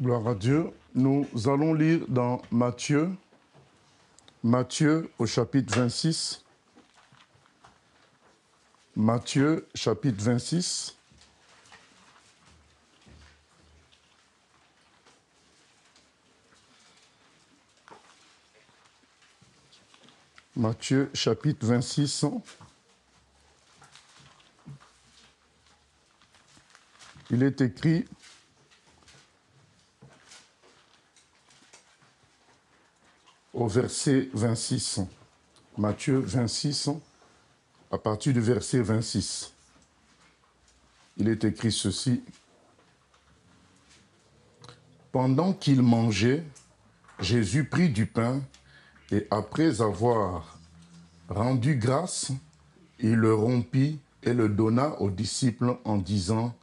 Gloire à Dieu. Nous allons lire dans Matthieu au chapitre 26. Matthieu, chapitre 26. Matthieu, chapitre 26. Il est écrit: au verset 26. Matthieu 26, à partir du verset 26. Il est écrit ceci: pendant qu'il mangeait, Jésus prit du pain et après avoir rendu grâce, il le rompit et le donna aux disciples en disant: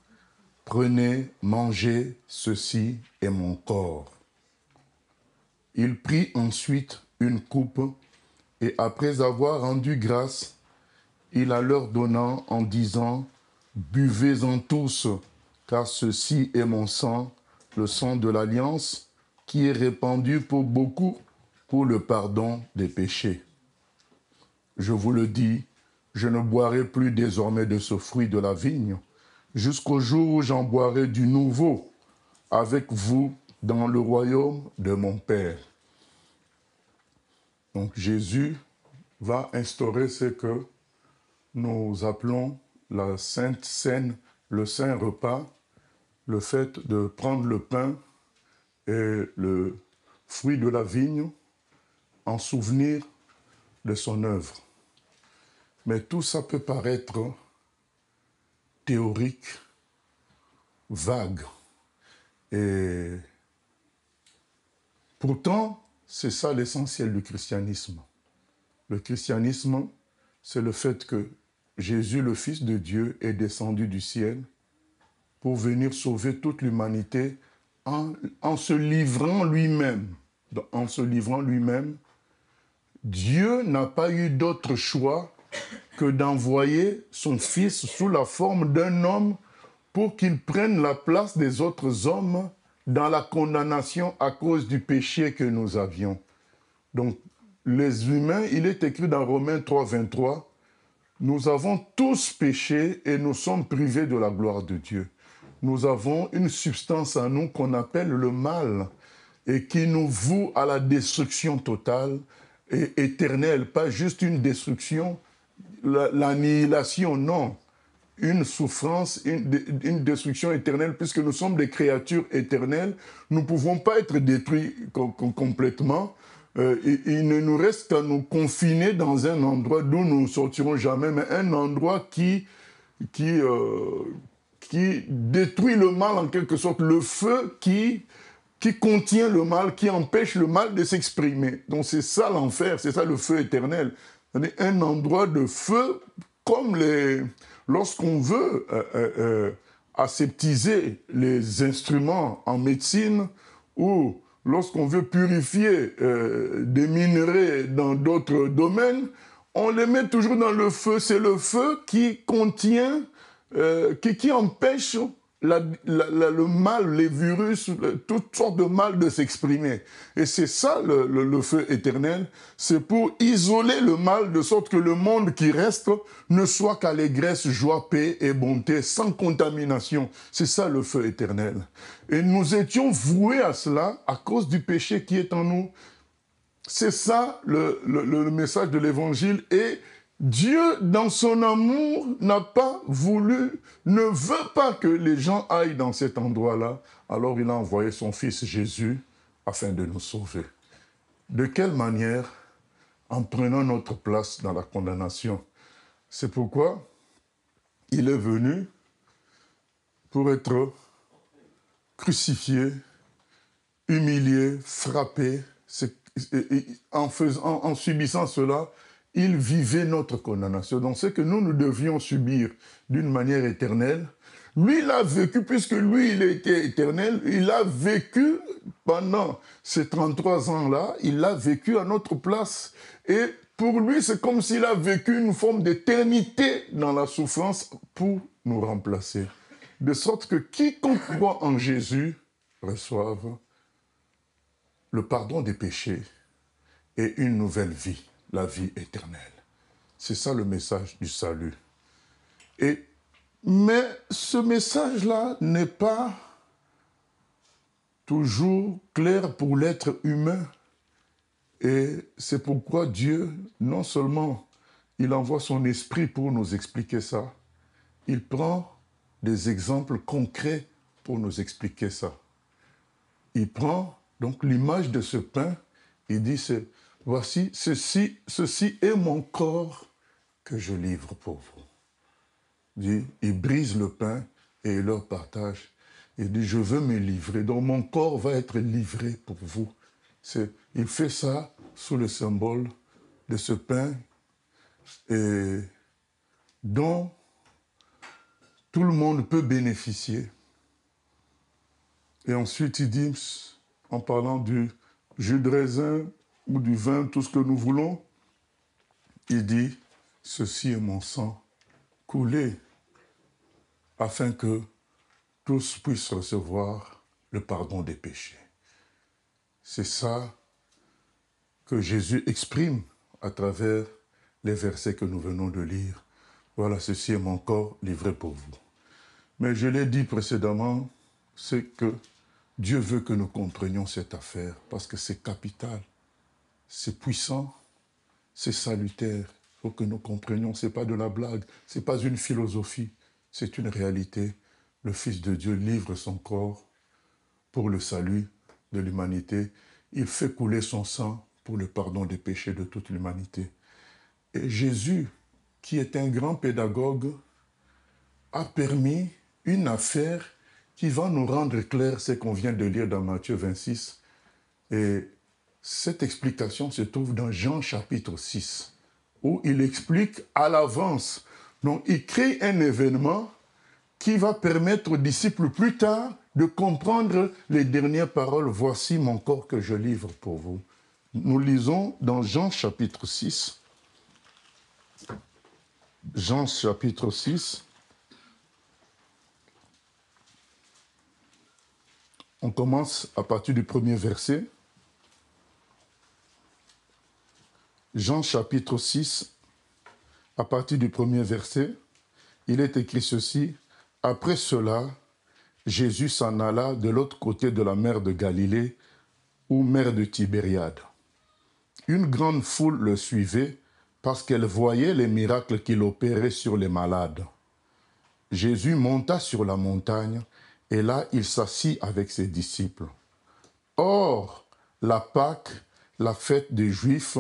prenez, mangez, ceci est mon corps. Il prit ensuite une coupe et après avoir rendu grâce, il la leur donna en disant: buvez-en tous, car ceci est mon sang, le sang de l'alliance, qui est répandu pour beaucoup pour le pardon des péchés. Je vous le dis, je ne boirai plus désormais de ce fruit de la vigne, jusqu'au jour où j'en boirai du nouveau avec vous dans le royaume de mon Père. Donc Jésus va instaurer ce que nous appelons la Sainte Seine, le Saint Repas, le fait de prendre le pain et le fruit de la vigne en souvenir de son œuvre. Mais tout ça peut paraître théorique, vague. Et pourtant, c'est ça l'essentiel du christianisme. Le christianisme, c'est le fait que Jésus, le Fils de Dieu, est descendu du ciel pour venir sauver toute l'humanité en se livrant lui-même. En se livrant lui-même, Dieu n'a pas eu d'autre choix que d'envoyer son Fils sous la forme d'un homme pour qu'il prenne la place des autres hommes dans la condamnation à cause du péché que nous avions. Donc, les humains, il est écrit dans Romains 3, 23, nous avons tous péché et nous sommes privés de la gloire de Dieu. Nous avons une substance en nous qu'on appelle le mal et qui nous voue à la destruction totale et éternelle, pas juste une destruction, l'annihilation, non. Une souffrance, une destruction éternelle, puisque nous sommes des créatures éternelles, nous ne pouvons pas être détruits complètement. Il ne nous reste qu'à nous confiner dans un endroit d'où nous ne sortirons jamais, mais un endroit qui détruit le mal en quelque sorte, le feu qui contient le mal, qui empêche le mal de s'exprimer. Donc c'est ça l'enfer, c'est ça le feu éternel. C'est un endroit de feu comme lorsqu'on veut aseptiser les instruments en médecine ou lorsqu'on veut purifier des minerais dans d'autres domaines, on les met toujours dans le feu. C'est le feu qui contient, qui empêche le mal, les virus, toutes sortes de mal de s'exprimer. Et c'est ça le feu éternel, c'est pour isoler le mal de sorte que le monde qui reste ne soit qu'allégresse, joie, paix et bonté, sans contamination. C'est ça le feu éternel. Et nous étions voués à cela à cause du péché qui est en nous. C'est ça le message de l'évangile. Et Dieu, dans son amour, n'a pas voulu, ne veut pas que les gens aillent dans cet endroit-là. Alors il a envoyé son Fils Jésus afin de nous sauver. De quelle manière? En prenant notre place dans la condamnation. C'est pourquoi il est venu pour être crucifié, humilié, frappé. En subissant cela, il vivait notre condamnation. Donc ce que nous devions subir d'une manière éternelle, lui il a vécu, puisque lui il était éternel, il a vécu pendant ces 33 ans-là, il l'a vécu à notre place. Et pour lui c'est comme s'il a vécu une forme d'éternité dans la souffrance pour nous remplacer. De sorte que quiconque croit en Jésus reçoivent le pardon des péchés et une nouvelle vie, la vie éternelle. C'est ça le message du salut. Mais ce message-là n'est pas toujours clair pour l'être humain. Et c'est pourquoi Dieu, non seulement il envoie son esprit pour nous expliquer ça, il prend des exemples concrets pour nous expliquer ça. Il prend donc l'image de ce pain, il dit, voici, ceci est mon corps que je livre pour vous. Il brise le pain et il leur partage. Il dit, je veux me livrer, donc mon corps va être livré pour vous. Il fait ça sous le symbole de ce pain dont tout le monde peut bénéficier. Et ensuite, il dit, en parlant du jus de raisin ou du vin, tout ce que nous voulons, il dit, ceci est mon sang coulé afin que tous puissent recevoir le pardon des péchés. C'est ça que Jésus exprime à travers les versets que nous venons de lire. Voilà, ceci est mon corps livré pour vous. Mais je l'ai dit précédemment, c'est que Dieu veut que nous comprenions cette affaire parce que c'est capital, c'est puissant, c'est salutaire. Il faut que nous comprenions, ce n'est pas de la blague, ce n'est pas une philosophie, c'est une réalité. Le Fils de Dieu livre son corps pour le salut de l'humanité. Il fait couler son sang pour le pardon des péchés de toute l'humanité. Et Jésus, qui est un grand pédagogue, a permis une affaire qui va nous rendre clair ce qu'on vient de lire dans Matthieu 26. Et cette explication se trouve dans Jean chapitre 6, où il explique à l'avance. Donc, il crée un événement qui va permettre aux disciples plus tard de comprendre les dernières paroles. Voici mon corps que je livre pour vous. Nous lisons dans Jean chapitre 6. Jean chapitre 6. On commence à partir du premier verset. Jean chapitre 6, à partir du premier verset, il est écrit ceci. Après cela, Jésus s'en alla de l'autre côté de la mer de Galilée, ou mer de Tibériade. Une grande foule le suivait parce qu'elle voyait les miracles qu'il opérait sur les malades. Jésus monta sur la montagne et là il s'assit avec ses disciples. Or, la Pâque, la fête des Juifs,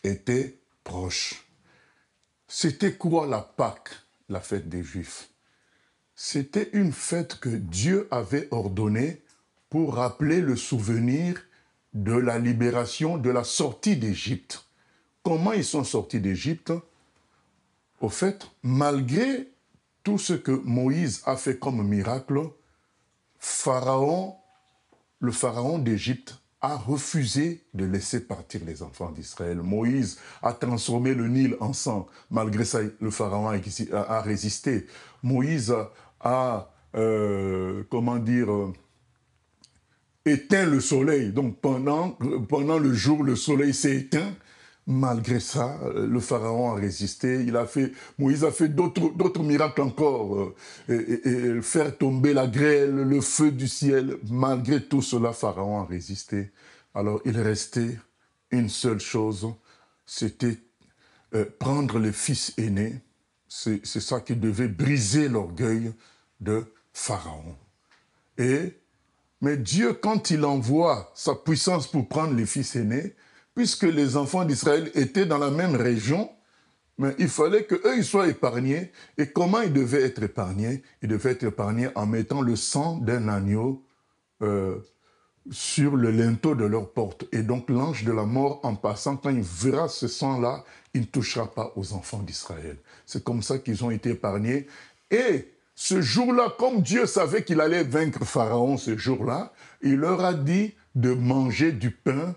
était proche. C'était quoi la Pâque, la fête des Juifs? C'était une fête que Dieu avait ordonnée pour rappeler le souvenir de la libération, de la sortie d'Égypte. Comment ils sont sortis d'Égypte? Au fait, malgré tout ce que Moïse a fait comme miracle, le pharaon d'Égypte a refusé de laisser partir les enfants d'Israël. Moïse a transformé le Nil en sang. Malgré ça, le pharaon a résisté. Moïse a éteint le soleil. Donc pendant le jour, le soleil s'est éteint. Malgré ça, le pharaon a résisté. Moïse a fait d'autres miracles encore. Et faire tomber la grêle, le feu du ciel. Malgré tout cela, pharaon a résisté. Alors il restait une seule chose, c'était prendre le fils aîné. C'est ça qui devait briser l'orgueil de pharaon. Mais Dieu, quand il envoie sa puissance pour prendre les fils aînés, puisque les enfants d'Israël étaient dans la même région, mais il fallait qu'eux ils soient épargnés. Et comment ils devaient être épargnés? Ils devaient être épargnés en mettant le sang d'un agneau sur le linteau de leur porte. Et donc l'ange de la mort, en passant, quand il verra ce sang-là, il ne touchera pas aux enfants d'Israël. C'est comme ça qu'ils ont été épargnés. Et ce jour-là, comme Dieu savait qu'il allait vaincre Pharaon ce jour-là, il leur a dit de manger du pain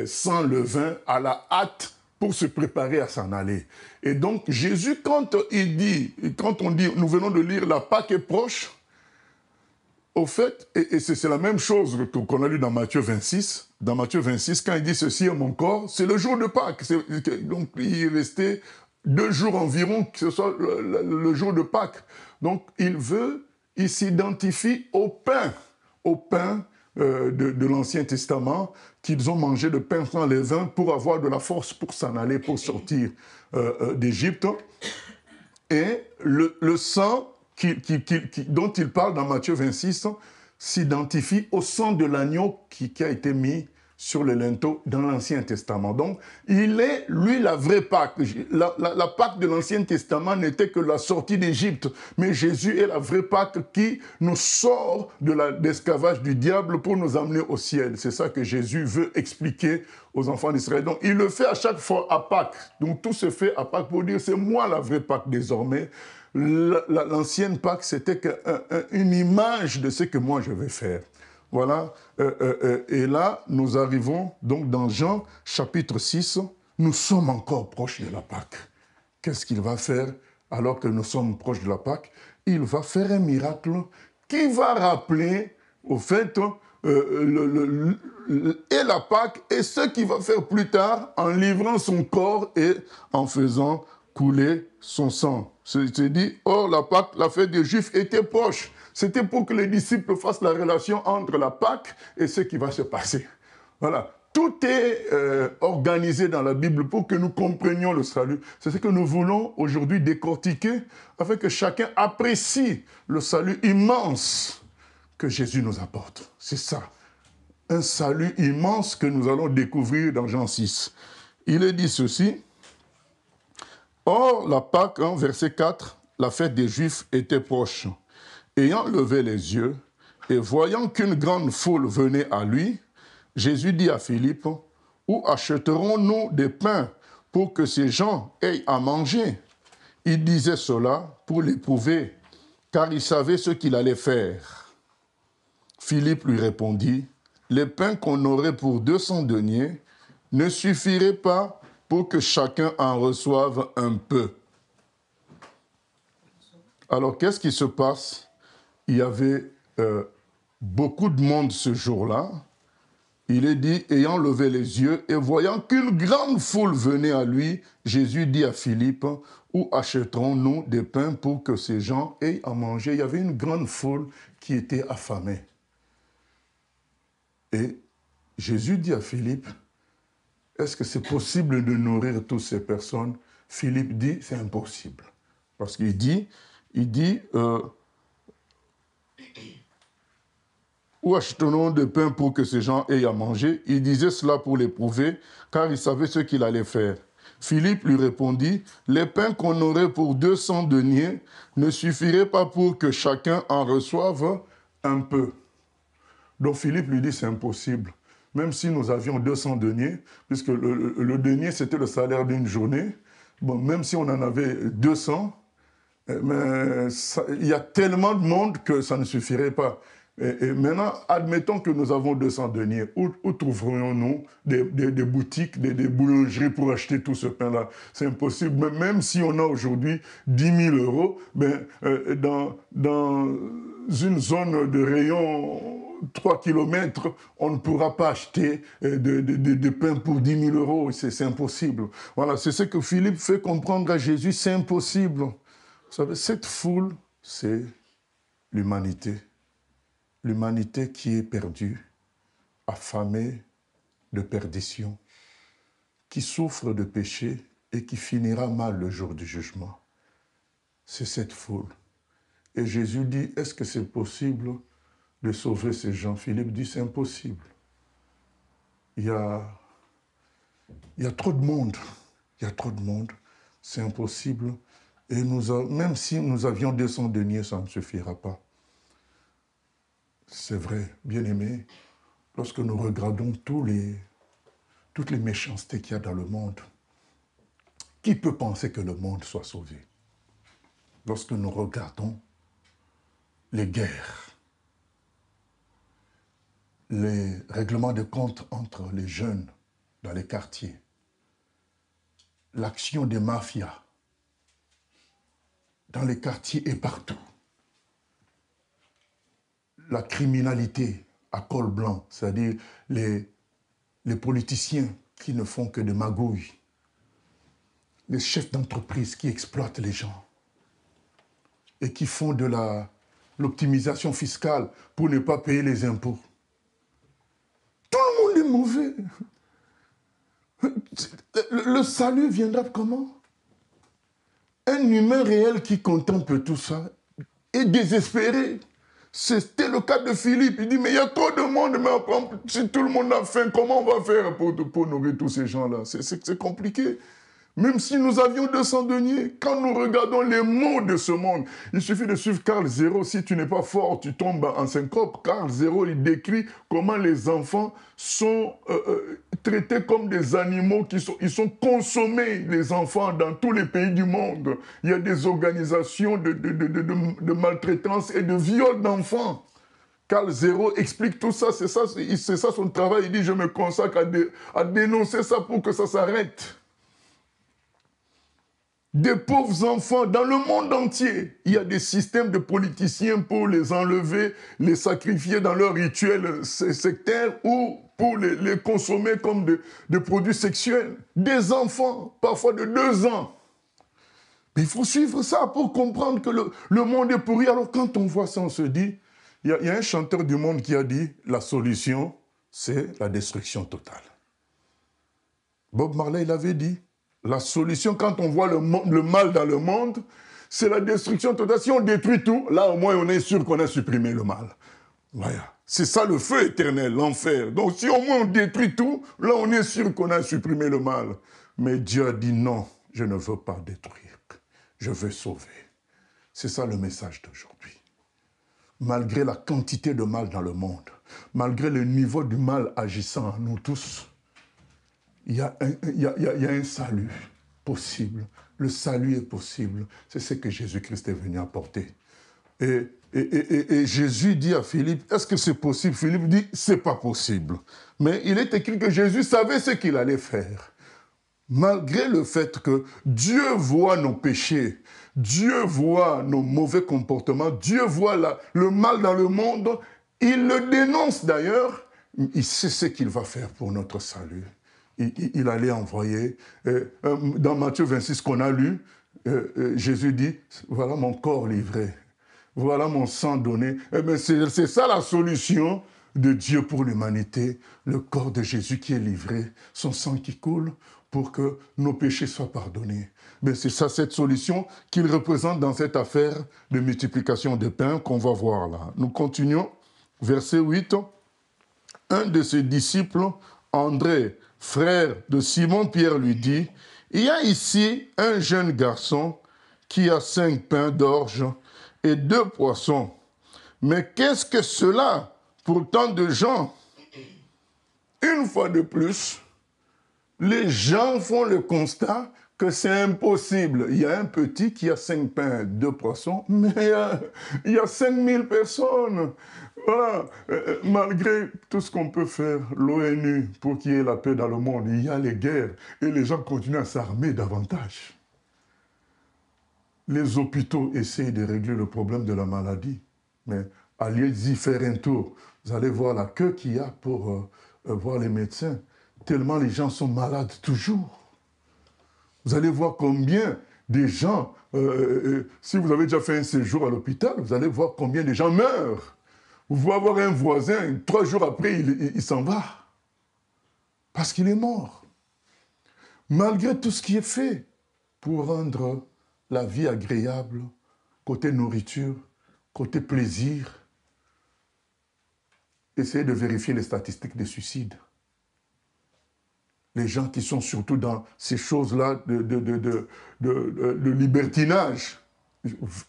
sans levain à la hâte pour se préparer à s'en aller. Et donc Jésus, quand on dit, nous venons de lire, la Pâque est proche, au fait, et c'est la même chose qu'on a lu dans Matthieu 26. Dans Matthieu 26, quand il dit ceci est mon corps, c'est le jour de Pâques. Donc il restait 2 jours environ, que ce soit le jour de Pâques. Donc il s'identifie au pain de l'Ancien Testament, qu'ils ont mangé de pain sans levain pour avoir de la force pour s'en aller, pour sortir d'Égypte. Et le sang dont il parle dans Matthieu 26 s'identifie au sang de l'agneau qui a été mis sur le linteau dans l'Ancien Testament. Donc, il est, lui, la vraie Pâque. La Pâque de l'Ancien Testament n'était que la sortie d'Égypte. Mais Jésus est la vraie Pâque qui nous sort de l'esclavage du diable pour nous amener au ciel. C'est ça que Jésus veut expliquer aux enfants d'Israël. Donc, il le fait à chaque fois à Pâques. Donc, tout se fait à Pâques pour dire, c'est moi la vraie Pâque désormais. L'ancienne Pâque, c'était une image de ce que moi je vais faire. Voilà. Et là, nous arrivons donc dans Jean chapitre 6. Nous sommes encore proches de la Pâque. Qu'est-ce qu'il va faire alors que nous sommes proches de la Pâque? Il va faire un miracle qui va rappeler, au fait, et la Pâque et ce qu'il va faire plus tard en livrant son corps et en faisant couler son sang. C'est dit, or la Pâque, la fête des Juifs était proche. C'était pour que les disciples fassent la relation entre la Pâque et ce qui va se passer. Voilà. Tout est organisé dans la Bible pour que nous comprenions le salut. C'est ce que nous voulons aujourd'hui décortiquer afin que chacun apprécie le salut immense que Jésus nous apporte. C'est ça. Un salut immense que nous allons découvrir dans Jean 6. Il est dit ceci. Or, la Pâque, verset 4, la fête des Juifs était proche. Ayant levé les yeux et voyant qu'une grande foule venait à lui, Jésus dit à Philippe, « Où achèterons-nous des pains pour que ces gens aient à manger ?» Il disait cela pour l'éprouver, car il savait ce qu'il allait faire. Philippe lui répondit, « Les pains qu'on aurait pour 200 deniers ne suffiraient pas pour que chacun en reçoive un peu. » Alors, qu'est-ce qui se passe? Il y avait beaucoup de monde ce jour-là. Il est dit, ayant levé les yeux et voyant qu'une grande foule venait à lui, Jésus dit à Philippe, « Où achèterons-nous des pains pour que ces gens aient à manger ?» Il y avait une grande foule qui était affamée. Et Jésus dit à Philippe, « Est-ce que c'est possible de nourrir toutes ces personnes ?» Philippe dit, « C'est impossible. » Parce qu'il dit, où achetons-nous de pain pour que ces gens aient à manger? Il disait cela pour l'éprouver, car il savait ce qu'il allait faire. Philippe lui répondit, les pains qu'on aurait pour 200 deniers ne suffiraient pas pour que chacun en reçoive un peu. Donc Philippe lui dit, c'est impossible. Même si nous avions 200 deniers, puisque le denier, c'était le salaire d'une journée, bon, même si on en avait 200, mais il y a tellement de monde que ça ne suffirait pas. Et maintenant, admettons que nous avons 200 deniers. Où trouverions-nous des boutiques, des boulangeries pour acheter tout ce pain-là? C'est impossible. Même si on a aujourd'hui 10 000 euros, ben, dans une zone de rayon 3 km, on ne pourra pas acheter de pain pour 10 000 euros. C'est impossible. Voilà, c'est ce que Philippe fait comprendre à Jésus. C'est impossible. Vous savez, cette foule, c'est l'humanité. L'humanité qui est perdue, affamée de perdition, qui souffre de péché et qui finira mal le jour du jugement. C'est cette foule. Et Jésus dit, est-ce que c'est possible de sauver ces gens? Philippe dit, c'est impossible. Il y a trop de monde. Il y a trop de monde. C'est impossible. Et même si nous avions 200 deniers, ça ne suffira pas. C'est vrai, bien-aimés, lorsque nous regardons toutes les méchancetés qu'il y a dans le monde, qui peut penser que le monde soit sauvé? Lorsque nous regardons les guerres, les règlements de compte entre les jeunes dans les quartiers, l'action des mafias dans les quartiers et partout, la criminalité à col blanc, c'est-à-dire les politiciens qui ne font que de magouilles, les chefs d'entreprise qui exploitent les gens et qui font de l'optimisation fiscale pour ne pas payer les impôts. Tout le monde est mauvais. Le salut viendra comment? Un humain réel qui contemple tout ça est désespéré. C'était le cas de Philippe. Il dit, mais il y a trop de monde, mais si tout le monde a faim, comment on va faire pour nourrir tous ces gens-là? C'est compliqué. Même si nous avions 200 deniers, quand nous regardons les maux de ce monde, il suffit de suivre Carl Zéro. Si tu n'es pas fort, tu tombes en syncope. Carl Zéro, il décrit comment les enfants sont traités comme des animaux, ils sont consommés, les enfants, dans tous les pays du monde. Il y a des organisations de maltraitance et de viol d'enfants. Carl Zéro explique tout ça, c'est ça son travail. Il dit, je me consacre à dénoncer ça pour que ça s'arrête. Des pauvres enfants dans le monde entier. Il y a des systèmes de politiciens pour les enlever, les sacrifier dans leurs rituels sectaires ou pour les consommer comme de produits sexuels. Des enfants, parfois de 2 ans. Mais il faut suivre ça pour comprendre que le monde est pourri. Alors quand on voit ça, on se dit, il y a un chanteur du monde qui a dit, la solution, c'est la destruction totale. Bob Marley, il avait dit, la solution, quand on voit le mal dans le monde, c'est la destruction totale. Si on détruit tout, là au moins on est sûr qu'on a supprimé le mal. Voilà. C'est ça le feu éternel, l'enfer. Donc si au moins on détruit tout, là on est sûr qu'on a supprimé le mal. Mais Dieu a dit non, je ne veux pas détruire, je veux sauver. C'est ça le message d'aujourd'hui. Malgré la quantité de mal dans le monde, malgré le niveau du mal agissant en nous tous, il y a un salut possible. Le salut est possible. C'est ce que Jésus-Christ est venu apporter. Et Jésus dit à Philippe, est-ce que c'est possible? Philippe dit, c'est pas possible. Mais il est écrit que Jésus savait ce qu'il allait faire. Malgré le fait que Dieu voit nos péchés, Dieu voit nos mauvais comportements, Dieu voit le mal dans le monde, il le dénonce d'ailleurs, il sait ce qu'il va faire pour notre salut. Il allait envoyer, dans Matthieu 26 qu'on a lu, Jésus dit, voilà mon corps livré, voilà mon sang donné. Eh bien, c'est ça la solution de Dieu pour l'humanité, le corps de Jésus qui est livré, son sang qui coule pour que nos péchés soient pardonnés. Mais c'est ça cette solution qu'il représente dans cette affaire de multiplication des pains qu'on va voir là. Nous continuons, verset 8. Un de ses disciples, André, frère de Simon-Pierre, lui dit, « Il y a ici un jeune garçon qui a 5 pains d'orge et 2 poissons. Mais qu'est-ce que cela pour tant de gens ?» Une fois de plus, les gens font le constat que c'est impossible. Il y a un petit qui a 5 pains, 2 poissons, mais il y a 5000 personnes. Voilà. Malgré tout ce qu'on peut faire, l'ONU, pour qu'il y ait la paix dans le monde, il y a les guerres et les gens continuent à s'armer davantage. Les hôpitaux essayent de régler le problème de la maladie, mais allez-y faire un tour. Vous allez voir la queue qu'il y a pour voir les médecins. Tellement les gens sont malades toujours. Vous allez voir combien des gens, si vous avez déjà fait un séjour à l'hôpital, vous allez voir combien de gens meurent. Vous pouvez avoir un voisin, 3 jours après, il s'en va. Parce qu'il est mort. Malgré tout ce qui est fait pour rendre la vie agréable, côté nourriture, côté plaisir, essayez de vérifier les statistiques des suicides. Les gens qui sont surtout dans ces choses-là de libertinage,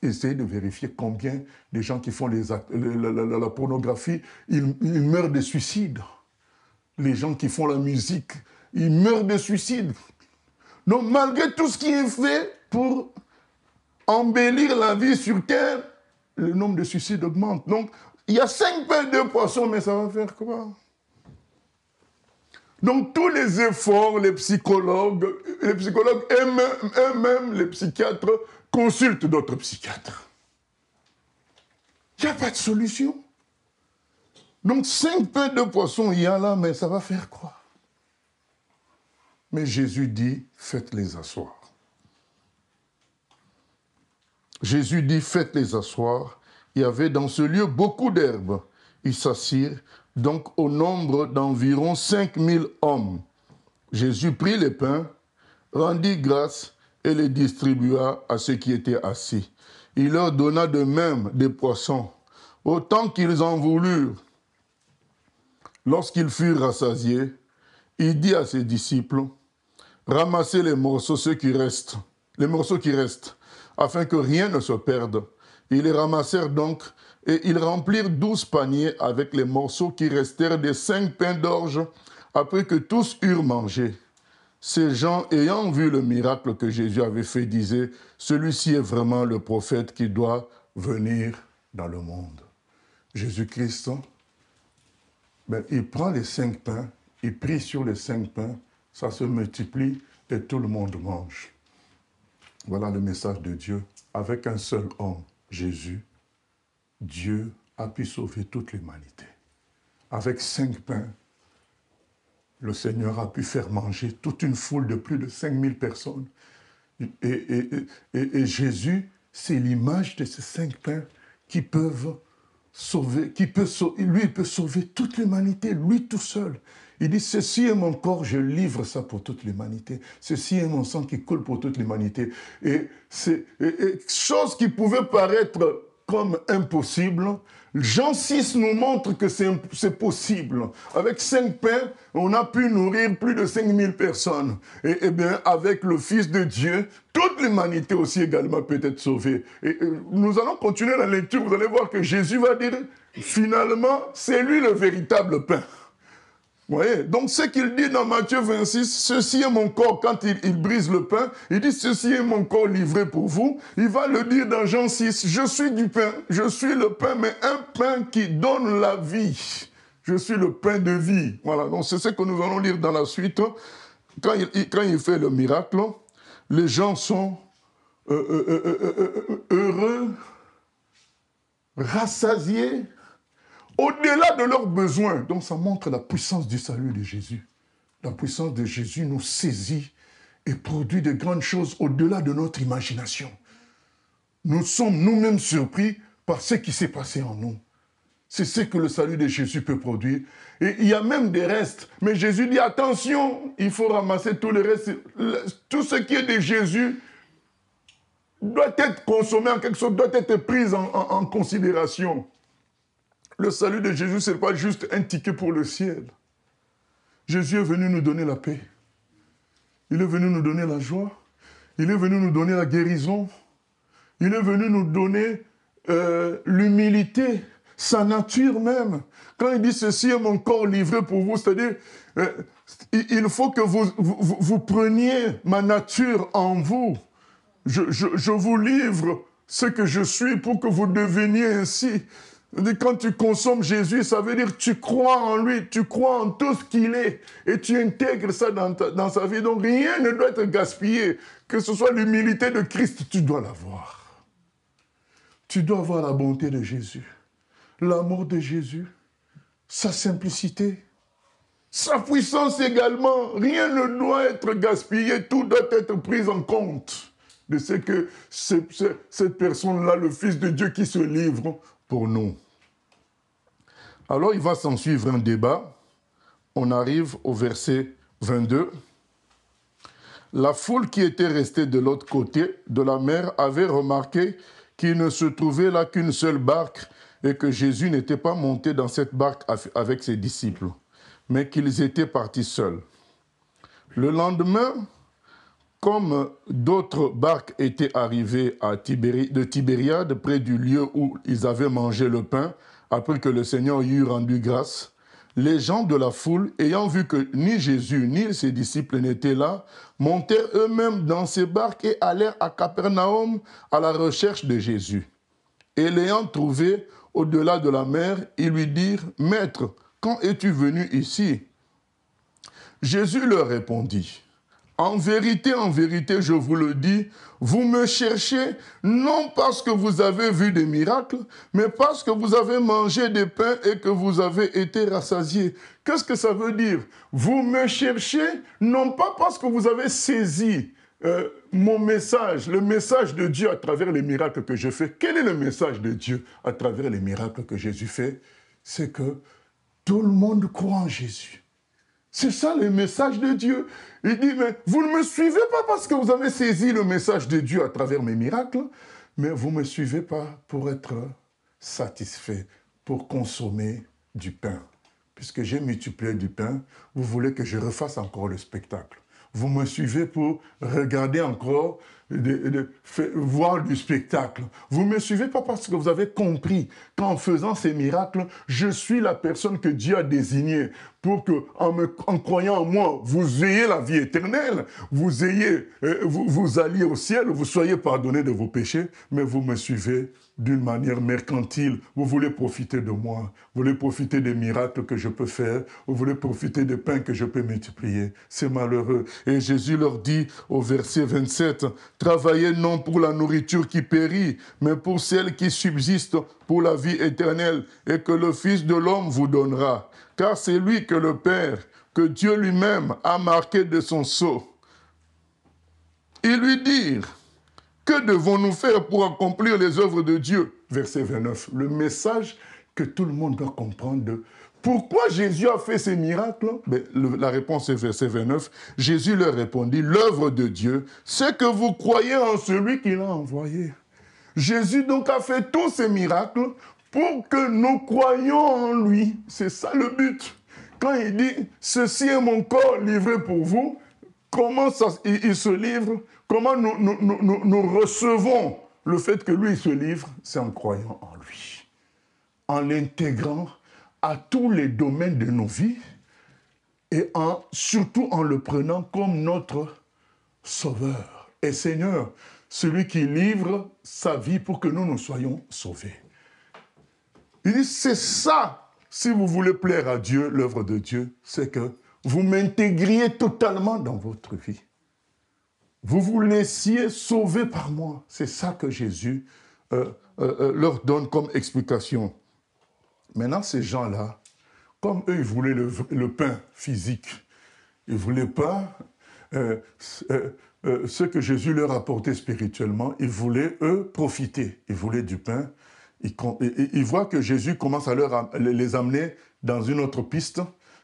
essayez de vérifier combien de gens qui font la pornographie, ils meurent de suicide. Les gens qui font la musique, ils meurent de suicide. Donc malgré tout ce qui est fait pour embellir la vie sur Terre, le nombre de suicides augmente. Donc il y a 5 pains, 2 poissons, mais ça va faire quoi? Donc tous les efforts, les psychologues eux-mêmes, les psychiatres, consultent d'autres psychiatres. Il n'y a pas de solution. Donc 5 pains, 2 poissons, il y a là, mais ça va faire quoi? Mais Jésus dit, faites-les asseoir. Jésus dit, faites-les asseoir. Il y avait dans ce lieu beaucoup d'herbes. Ils s'assirent, donc au nombre d'environ 5000 hommes. Jésus prit les pains, rendit grâce et les distribua à ceux qui étaient assis. Il leur donna de même des poissons, autant qu'ils en voulurent. Lorsqu'ils furent rassasiés, il dit à ses disciples, ramassez les morceaux qui restent, afin que rien ne se perde. Ils les ramassèrent donc, et ils remplirent 12 paniers avec les morceaux qui restèrent des 5 pains d'orge, après que tous eurent mangé. Ces gens, ayant vu le miracle que Jésus avait fait, disaient, celui-ci est vraiment le prophète qui doit venir dans le monde. Jésus-Christ, il prend les 5 pains, il prie sur les 5 pains, ça se multiplie et tout le monde mange. Voilà le message de Dieu. Avec un seul homme, Jésus, Dieu a pu sauver toute l'humanité. Avec 5 pains, le Seigneur a pu faire manger toute une foule de plus de 5000 personnes. Et Jésus, c'est l'image de ces 5 pains qui peuvent sauver, lui, il peut sauver toute l'humanité, lui tout seul. Il dit, ceci est mon corps, je livre ça pour toute l'humanité. Ceci est mon sang qui coule pour toute l'humanité. Et chose qui pouvait paraître comme impossible, Jean 6 nous montre que c'est possible. Avec 5 pains, on a pu nourrir plus de 5000 personnes. Et bien, avec le Fils de Dieu, toute l'humanité aussi également peut être sauvée. Et nous allons continuer la lecture, vous allez voir que Jésus va dire, finalement, c'est lui le véritable pain. Vous voyez? Donc, ce qu'il dit dans Matthieu 26, ceci est mon corps, quand il brise le pain, il dit, ceci est mon corps livré pour vous. Il va le dire dans Jean 6, je suis du pain, je suis le pain, mais un pain qui donne la vie. Je suis le pain de vie. Voilà, donc c'est ce que nous allons lire dans la suite. Quand il fait le miracle, les gens sont heureux, rassasiés, au-delà de leurs besoins. Donc ça montre la puissance du salut de Jésus. La puissance de Jésus nous saisit et produit de grandes choses au-delà de notre imagination. Nous sommes nous-mêmes surpris par ce qui s'est passé en nous. C'est ce que le salut de Jésus peut produire. Et il y a même des restes. Mais Jésus dit, attention, il faut ramasser tous les restes. Tout ce qui est de Jésus doit être consommé en quelque sorte, doit être pris en considération. Le salut de Jésus, ce n'est pas juste un ticket pour le ciel. Jésus est venu nous donner la paix. Il est venu nous donner la joie. Il est venu nous donner la guérison. Il est venu nous donner l'humilité, sa nature même. Quand il dit « ceci est mon corps livré pour vous », c'est-à-dire il faut que vous preniez ma nature en vous. Je vous livre ce que je suis pour que vous deveniez ainsi. Quand tu consommes Jésus, ça veut dire que tu crois en lui, tu crois en tout ce qu'il est et tu intègres ça dans sa vie. Donc rien ne doit être gaspillé. Que ce soit l'humilité de Christ, tu dois l'avoir. Tu dois avoir la bonté de Jésus, l'amour de Jésus, sa simplicité, sa puissance également. Rien ne doit être gaspillé, tout doit être pris en compte de ce que cette personne-là, le Fils de Dieu qui se livre pour nous. Alors, il va s'en suivre un débat. On arrive au verset 22. La foule qui était restée de l'autre côté de la mer avait remarqué qu'il ne se trouvait là qu'une seule barque et que Jésus n'était pas monté dans cette barque avec ses disciples, mais qu'ils étaient partis seuls. Le lendemain, comme d'autres barques étaient arrivées de Tibériade, près du lieu où ils avaient mangé le pain, après que le Seigneur y eut rendu grâce, les gens de la foule, ayant vu que ni Jésus ni ses disciples n'étaient là, montèrent eux-mêmes dans ces barques et allèrent à Capernaum à la recherche de Jésus. Et l'ayant trouvé au-delà de la mer, ils lui dirent « Maître, quand es-tu venu ici ?» Jésus leur répondit « en vérité, je vous le dis, vous me cherchez non parce que vous avez vu des miracles, mais parce que vous avez mangé des pains et que vous avez été rassasiés. Qu'est-ce que ça veut dire? Vous me cherchez non pas parce que vous avez saisi mon message, le message de Dieu à travers les miracles que je fais. Quel est le message de Dieu à travers les miracles que Jésus fait? C'est que tout le monde croit en Jésus. C'est ça le message de Dieu. Il dit, mais vous ne me suivez pas parce que vous avez saisi le message de Dieu à travers mes miracles, mais vous ne me suivez pas pour être satisfait, pour consommer du pain. Puisque j'ai multiplié du pain, vous voulez que je refasse encore le spectacle. Vous me suivez pour regarder encore, voir du spectacle. Vous ne me suivez pas parce que vous avez compris qu'en faisant ces miracles, je suis la personne que Dieu a désignée pour que, en croyant en moi, vous ayez la vie éternelle, vous alliez au ciel, vous soyez pardonnés de vos péchés, mais vous me suivez d'une manière mercantile. Vous voulez profiter de moi, vous voulez profiter des miracles que je peux faire, vous voulez profiter des pains que je peux multiplier. C'est malheureux. Et Jésus leur dit au verset 27, « Travaillez non pour la nourriture qui périt, mais pour celle qui subsiste pour la vie éternelle, et que le Fils de l'homme vous donnera. Car c'est lui que le Père, que Dieu lui-même a marqué de son sceau. » Ils lui dirent, « Que devons-nous faire pour accomplir les œuvres de Dieu ?» Verset 29, le message que tout le monde doit comprendre. Pourquoi Jésus a fait ces miracles? La réponse est verset 29. Jésus leur répondit, « L'œuvre de Dieu, c'est que vous croyez en celui qui l'a envoyé. » Jésus donc a fait tous ces miracles pour que nous croyions en lui. C'est ça le but. Quand il dit, « Ceci est mon corps livré pour vous », comment il se livre? Comment nous recevons le fait que lui il se livre? C'est en croyant en lui, en l'intégrant à tous les domaines de nos vies et surtout en le prenant comme notre Sauveur et Seigneur, celui qui livre sa vie pour que nous soyons sauvés. Il dit, c'est ça, si vous voulez plaire à Dieu, l'œuvre de Dieu, c'est que vous m'intégriez totalement dans votre vie. Vous vous laissiez sauver par moi. C'est ça que Jésus leur donne comme explication. Maintenant, ces gens-là, comme eux, ils voulaient le pain physique, ils ne voulaient pas ce que Jésus leur apportait spirituellement, ils voulaient, eux, profiter. Ils voulaient du pain. Ils voient que Jésus commence à les amener dans une autre piste.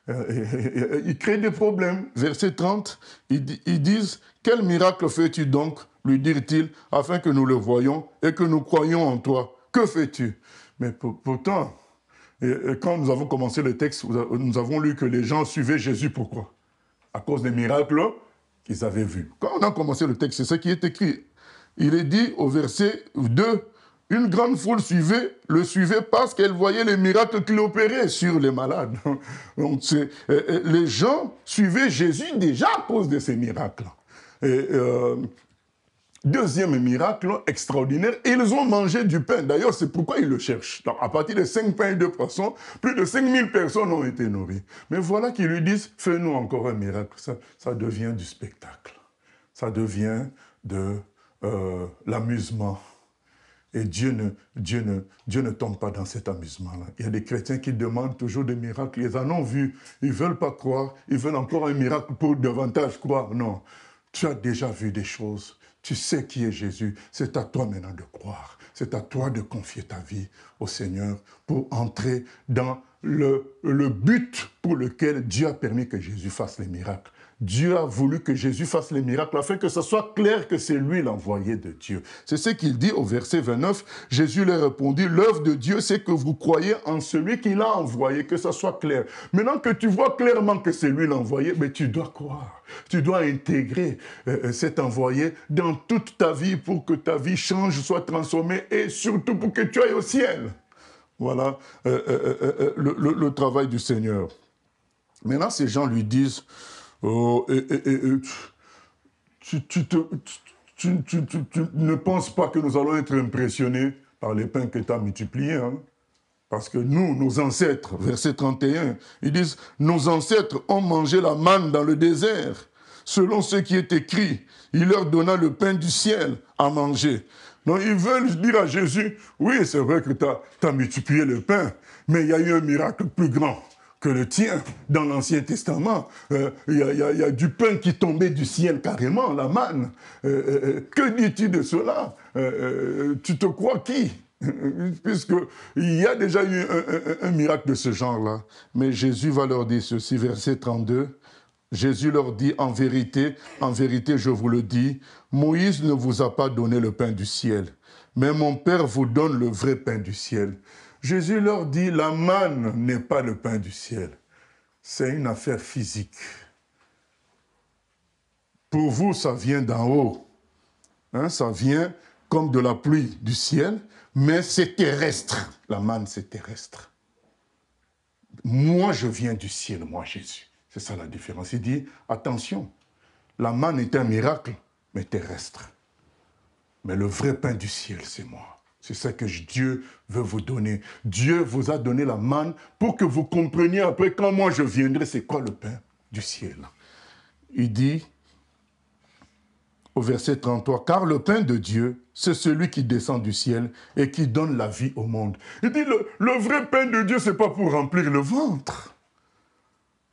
Ils créent des problèmes. Verset 30, ils disent, « Quel miracle fais-tu donc, lui dirent-ils, afin que nous le voyions et que nous croyions en toi? Que fais-tu » Mais pourtant, quand nous avons commencé le texte, nous avons lu que les gens suivaient Jésus. Pourquoi? À cause des miracles qu'ils avaient vus. Quand on a commencé le texte, c'est ce qui est écrit. Il est dit au verset 2, « Une grande foule le suivait parce qu'elle voyait les miracles qu'il opérait sur les malades. » Donc, les gens suivaient Jésus déjà à cause de ces miracles. Et, deuxième miracle extraordinaire, ils ont mangé du pain. D'ailleurs, c'est pourquoi ils le cherchent. Donc, à partir de 5 pains et 2 poissons, plus de 5000 personnes ont été nourries. Mais voilà qu'ils lui disent, fais-nous encore un miracle. Ça devient du spectacle. Ça devient de l'amusement. Et Dieu ne tombe pas dans cet amusement-là. Il y a des chrétiens qui demandent toujours des miracles. Ils en ont vu. Ils ne veulent pas croire. Ils veulent encore un miracle pour davantage croire. Non. Tu as déjà vu des choses. Tu sais qui est Jésus. C'est à toi maintenant de croire. C'est à toi de confier ta vie au Seigneur pour entrer dans le but pour lequel Dieu a permis que Jésus fasse les miracles. Dieu a voulu que Jésus fasse les miracles afin que ce soit clair que c'est lui l'envoyé de Dieu. C'est ce qu'il dit au verset 29. Jésus leur répondit, l'œuvre de Dieu, c'est que vous croyez en celui qui l'a envoyé, que ça soit clair. Maintenant que tu vois clairement que c'est lui l'envoyé, mais tu dois croire. Tu dois intégrer cet envoyé dans toute ta vie pour que ta vie change, soit transformée et surtout pour que tu ailles au ciel. Voilà le travail du Seigneur. Maintenant, ces gens lui disent, oh, tu ne penses pas que nous allons être impressionnés par les pains que tu as multipliés, hein? Parce que nous, nos ancêtres, verset 31, ils disent, nos ancêtres ont mangé la manne dans le désert. selon ce qui est écrit. Il leur donna le pain du ciel à manger. Donc ils veulent dire à Jésus, oui, c'est vrai que tu as multiplié le pain, mais il y a eu un miracle plus grand que le tien dans l'Ancien Testament. Il y a du pain qui tombait du ciel carrément, la manne. Que dis-tu de cela? Tu te crois qui? Puisqu'il y a déjà eu un miracle de ce genre-là. Mais Jésus va leur dire ceci, verset 32. Jésus leur dit, en vérité, je vous le dis, Moïse ne vous a pas donné le pain du ciel, mais mon Père vous donne le vrai pain du ciel. Jésus leur dit, la manne n'est pas le pain du ciel. C'est une affaire physique. Pour vous, ça vient d'en haut. Hein, ça vient comme de la pluie du ciel, mais c'est terrestre. La manne, c'est terrestre. Moi, je viens du ciel, moi, Jésus. C'est ça la différence. Il dit, attention, la manne est un miracle, mais terrestre. Mais le vrai pain du ciel, c'est moi. C'est ça que Dieu veut vous donner. Dieu vous a donné la manne pour que vous compreniez après, quand moi je viendrai, c'est quoi le pain du ciel. Il dit, au verset 33, « Car le pain de Dieu, c'est celui qui descend du ciel et qui donne la vie au monde. » Il dit, le vrai pain de Dieu, ce n'est pas pour remplir le ventre.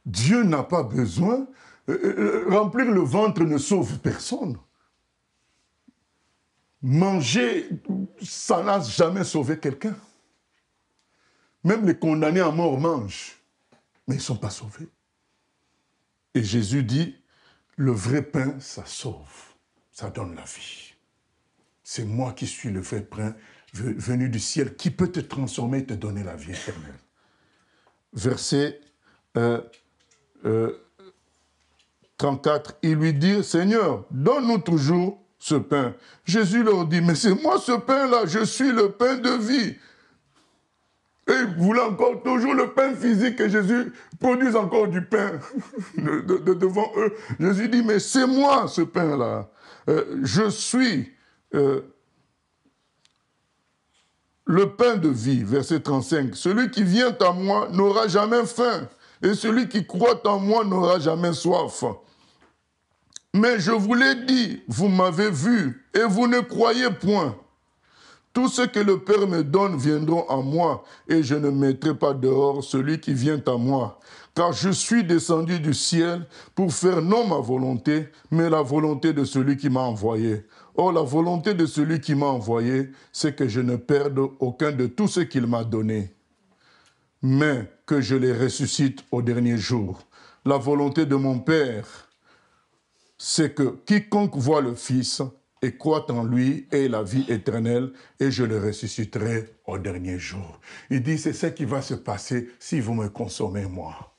Dieu n'a pas besoin. Remplir le ventre ne sauve personne. Manger, ça n'a jamais sauvé quelqu'un. Même les condamnés à mort mangent, mais ils ne sont pas sauvés. Et Jésus dit, le vrai pain, ça sauve, ça donne la vie. C'est moi qui suis le vrai pain venu du ciel, qui peut te transformer et te donner la vie éternelle. Verset 34, il lui dit, Seigneur, donne-nous toujours ce pain. Jésus leur dit, mais c'est moi ce pain-là, je suis le pain de vie. Et ils voulaient encore toujours le pain physique et Jésus produise encore du pain devant eux. Jésus dit, mais c'est moi ce pain-là. Je suis le pain de vie, verset 35. Celui qui vient à moi n'aura jamais faim et celui qui croit en moi n'aura jamais soif. Mais je vous l'ai dit, vous m'avez vu, et vous ne croyez point. Tout ce que le Père me donne viendront à moi, et je ne mettrai pas dehors celui qui vient à moi. Car je suis descendu du ciel pour faire non ma volonté, mais la volonté de celui qui m'a envoyé. Or, la volonté de celui qui m'a envoyé, c'est que je ne perde aucun de tout ce qu'il m'a donné, mais que je les ressuscite au dernier jour. La volonté de mon Père, c'est que quiconque voit le Fils et croit en lui ait la vie éternelle, et je le ressusciterai au dernier jour. Il dit, c'est ce qui va se passer si vous me consommez, moi.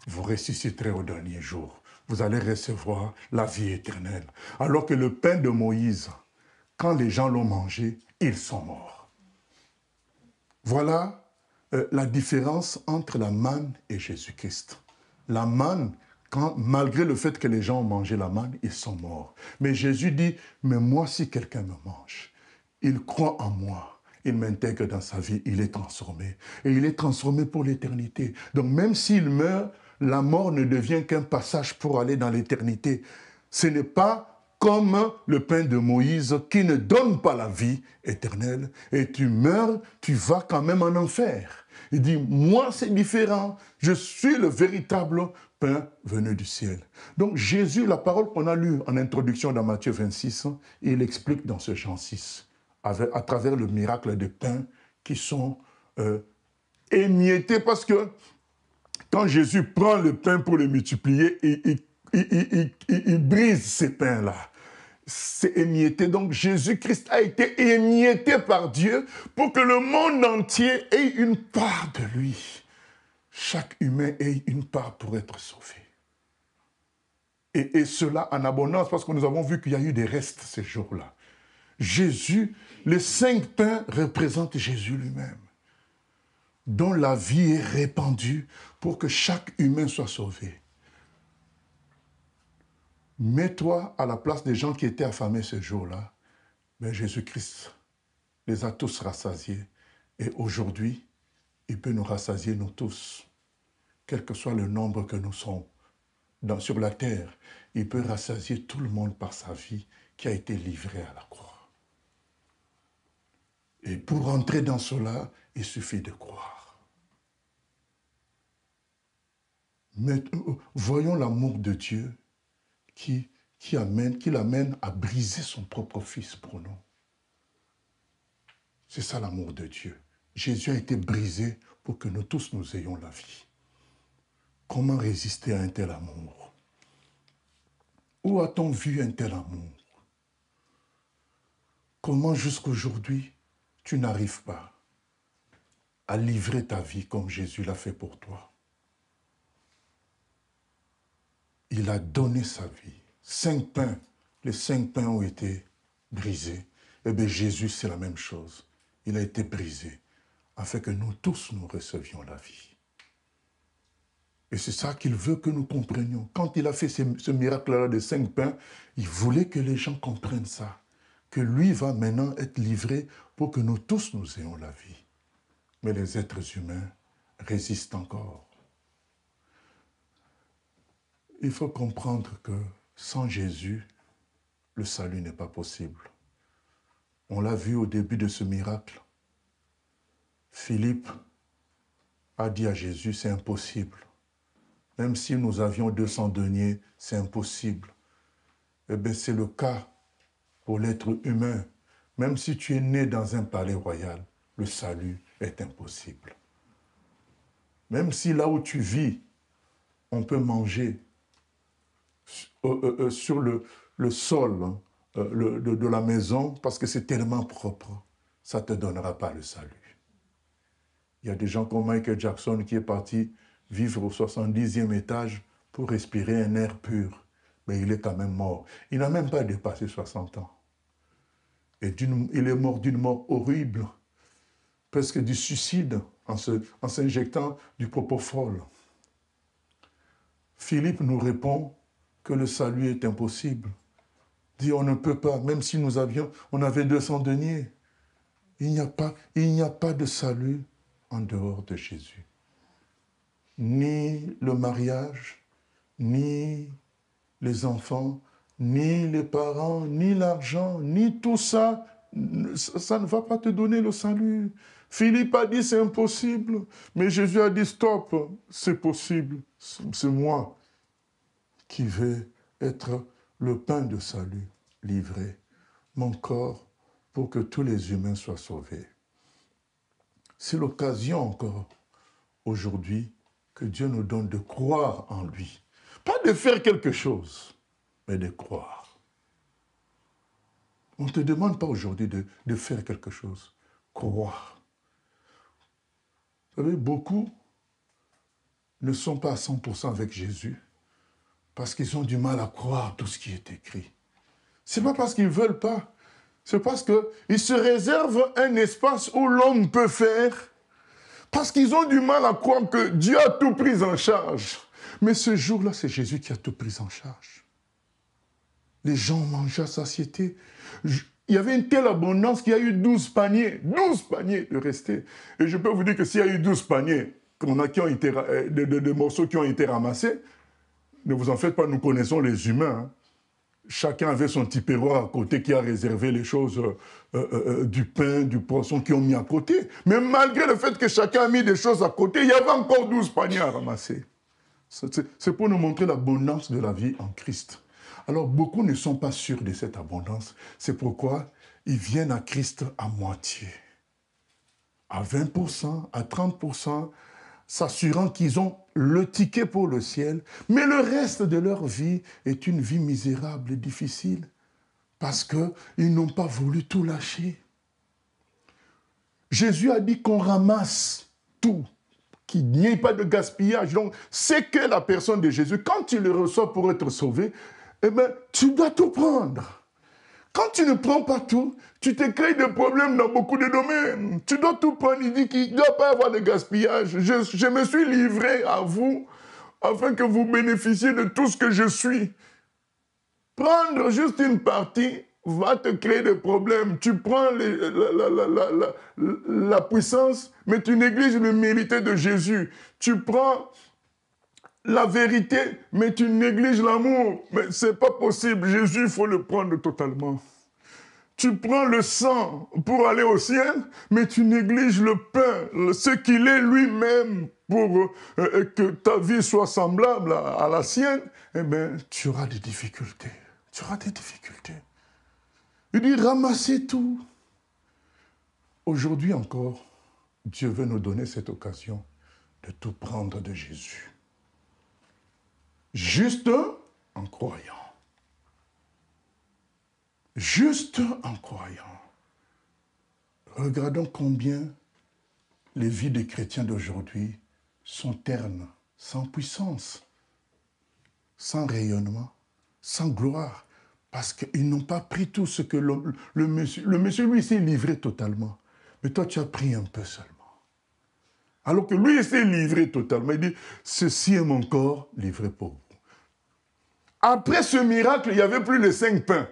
Vous ressusciterez au dernier jour. Vous allez recevoir la vie éternelle. Alors que le pain de Moïse, quand les gens l'ont mangé, ils sont morts. Voilà la différence entre la manne et Jésus-Christ. La manne, malgré le fait que les gens ont mangé la manne, ils sont morts. Mais Jésus dit, mais moi, si quelqu'un me mange, il croit en moi, il m'intègre dans sa vie, il est transformé. Et il est transformé pour l'éternité. Donc même s'il meurt, la mort ne devient qu'un passage pour aller dans l'éternité. Ce n'est pas comme le pain de Moïse qui ne donne pas la vie éternelle. Et tu meurs, tu vas quand même en enfer. Il dit, moi c'est différent, je suis le véritable pain venu du ciel. Donc Jésus, la parole qu'on a lue en introduction dans Matthieu 26, il explique dans ce Jean 6, à travers le miracle des pains qui sont émiettés, parce que quand Jésus prend le pain pour le multiplier, il brise ces pains-là. C'est émietté. Donc Jésus-Christ a été émietté par Dieu pour que le monde entier ait une part de lui. Chaque humain ait une part pour être sauvé. Et cela en abondance, parce que nous avons vu qu'il y a eu des restes ces jours-là. Jésus, les 5 pains représentent Jésus lui-même, dont la vie est répandue pour que chaque humain soit sauvé. Mets-toi à la place des gens qui étaient affamés ce jour-là. Mais Jésus-Christ les a tous rassasiés. Et aujourd'hui, il peut nous rassasier, nous tous, quel que soit le nombre que nous sommes. sur la terre, il peut rassasier tout le monde par sa vie qui a été livrée à la croix. Et pour entrer dans cela, il suffit de croire. Mais voyons l'amour de Dieu qui l'amène à briser son propre fils pour nous. C'est ça l'amour de Dieu. Jésus a été brisé pour que nous tous nous ayons la vie. Comment résister à un tel amour? Où a-t-on vu un tel amour? Comment jusqu'aujourd'hui tu n'arrives pas à livrer ta vie comme Jésus l'a fait pour toi? Il a donné sa vie. 5 pains, les 5 pains ont été brisés. Eh bien, Jésus, c'est la même chose. Il a été brisé afin que nous tous, nous recevions la vie. Et c'est ça qu'il veut que nous comprenions. Quand il a fait ce miracle-là de 5 pains, il voulait que les gens comprennent ça. Que lui va maintenant être livré pour que nous tous, nous ayons la vie. Mais les êtres humains résistent encore. Il faut comprendre que sans Jésus, le salut n'est pas possible. On l'a vu au début de ce miracle. Philippe a dit à Jésus, c'est impossible. Même si nous avions 200 deniers, c'est impossible. Eh bien, c'est le cas pour l'être humain. Même si tu es né dans un palais royal, le salut est impossible. Même si là où tu vis, on peut manger sur le sol de la maison parce que c'est tellement propre, ça ne te donnera pas le salut. Il y a des gens comme Michael Jackson qui est parti vivre au 70e étage pour respirer un air pur, mais il est quand même mort. Il n'a même pas dépassé 60 ans. Et il est mort d'une mort horrible, presque du suicide, en s'injectant du propofol. Philippe nous répond que le salut est impossible. Dit on ne peut pas, même si on avait 200 deniers. Il n'y a pas de salut en dehors de Jésus. Ni le mariage, ni les enfants, ni les parents, ni l'argent, ni tout ça, ça ne va pas te donner le salut. Philippe a dit c'est impossible, mais Jésus a dit stop, c'est possible, c'est moi qui vais être le pain de salut livré, mon corps pour que tous les humains soient sauvés. C'est l'occasion encore aujourd'hui que Dieu nous donne de croire en lui. Pas de faire quelque chose, mais de croire. On ne te demande pas aujourd'hui de faire quelque chose. Croire. Vous savez, beaucoup ne sont pas à 100% avec Jésus parce qu'ils ont du mal à croire tout ce qui est écrit. Ce n'est pas parce qu'ils ne veulent pas. C'est parce qu'ils se réservent un espace où l'homme peut faire. Parce qu'ils ont du mal à croire que Dieu a tout pris en charge. Mais ce jour-là, c'est Jésus qui a tout pris en charge. Les gens ont mangé à satiété. Il y avait une telle abondance qu'il y a eu 12 paniers. 12 paniers de restés. Et je peux vous dire que s'il y a eu 12 paniers, des morceaux qui ont été ramassés, ne vous en faites pas, nous connaissons les humains. Hein. Chacun avait son petit perroir à côté qui a réservé les choses, du pain, du poisson qui ont mis à côté. Mais malgré le fait que chacun a mis des choses à côté, il y avait encore 12 paniers à ramasser. C'est pour nous montrer l'abondance de la vie en Christ. Alors, beaucoup ne sont pas sûrs de cette abondance. C'est pourquoi ils viennent à Christ à moitié. À 20%, à 30%, s'assurant qu'ils ont le ticket pour le ciel, mais le reste de leur vie est une vie misérable et difficile, parce qu'ils n'ont pas voulu tout lâcher. Jésus a dit qu'on ramasse tout, qu'il n'y ait pas de gaspillage. Donc, c'est que la personne de Jésus, quand tu le reçois pour être sauvé, eh bien, tu dois tout prendre. Quand tu ne prends pas tout, tu te crées des problèmes dans beaucoup de domaines. Tu dois tout prendre. Il dit qu'il ne doit pas y avoir de gaspillage. Je me suis livré à vous afin que vous bénéficiez de tout ce que je suis. Prendre juste une partie va te créer des problèmes. Tu prends la puissance, mais tu négliges le mérite de Jésus. Tu prends la vérité, mais tu négliges l'amour. Mais ce n'est pas possible. Jésus, il faut le prendre totalement. Tu prends le sang pour aller au ciel, mais tu négliges le pain, ce qu'il est lui-même pour que ta vie soit semblable à la sienne, eh bien, tu auras des difficultés. Tu auras des difficultés. Il dit, ramassez tout. Aujourd'hui encore, Dieu veut nous donner cette occasion de tout prendre de Jésus. Juste en croyant. Juste en croyant. Regardons combien les vies des chrétiens d'aujourd'hui sont ternes, sans puissance, sans rayonnement, sans gloire, parce qu'ils n'ont pas pris tout ce que le monsieur, lui, s'est livré totalement. Mais toi, tu as pris un peu seulement. Alors que lui, il s'est livré totalement. Il dit, ceci est mon corps livré pour vous. Après ce miracle, il n'y avait plus les 5 pains.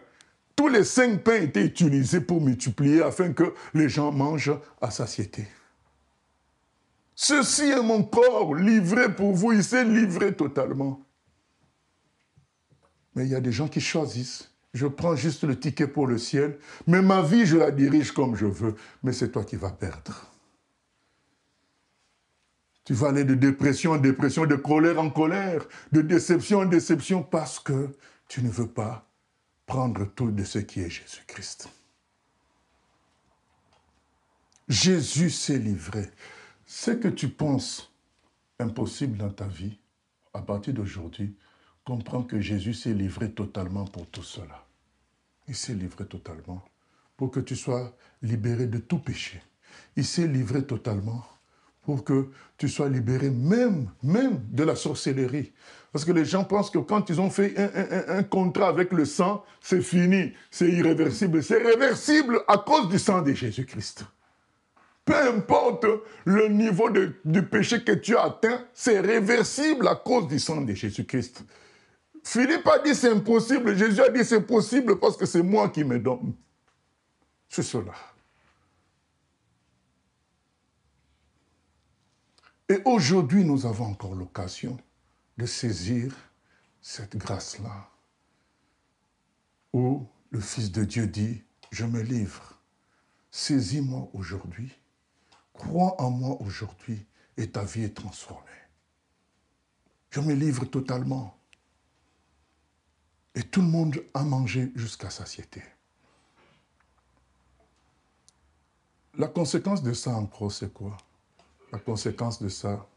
Tous les 5 pains étaient utilisés pour multiplier afin que les gens mangent à satiété. Ceci est mon corps livré pour vous. Il s'est livré totalement. Mais il y a des gens qui choisissent. Je prends juste le ticket pour le ciel, mais ma vie, je la dirige comme je veux. Mais c'est toi qui vas perdre. Tu vas aller de dépression en dépression, de colère en colère, de déception en déception, parce que tu ne veux pas prendre tout de ce qui est Jésus-Christ. Jésus s'est livré. Ce que tu penses impossible dans ta vie, à partir d'aujourd'hui, comprends que Jésus s'est livré totalement pour tout cela. Il s'est livré totalement pour que tu sois libéré de tout péché. Il s'est livré totalement pour que tu sois libéré même de la sorcellerie. Parce que les gens pensent que quand ils ont fait un contrat avec le sang, c'est fini, c'est irréversible. C'est réversible à cause du sang de Jésus-Christ. Peu importe le niveau du péché que tu as atteint, c'est réversible à cause du sang de Jésus-Christ. Philippe a dit c'est impossible, Jésus a dit c'est possible parce que c'est moi qui me donne. C'est cela. Et aujourd'hui, nous avons encore l'occasion de saisir cette grâce-là, où le Fils de Dieu dit, je me livre, saisis-moi aujourd'hui, crois en moi aujourd'hui, et ta vie est transformée. Je me livre totalement. Et tout le monde a mangé jusqu'à satiété. La conséquence de ça, en gros, c'est quoi? La conséquence de ça,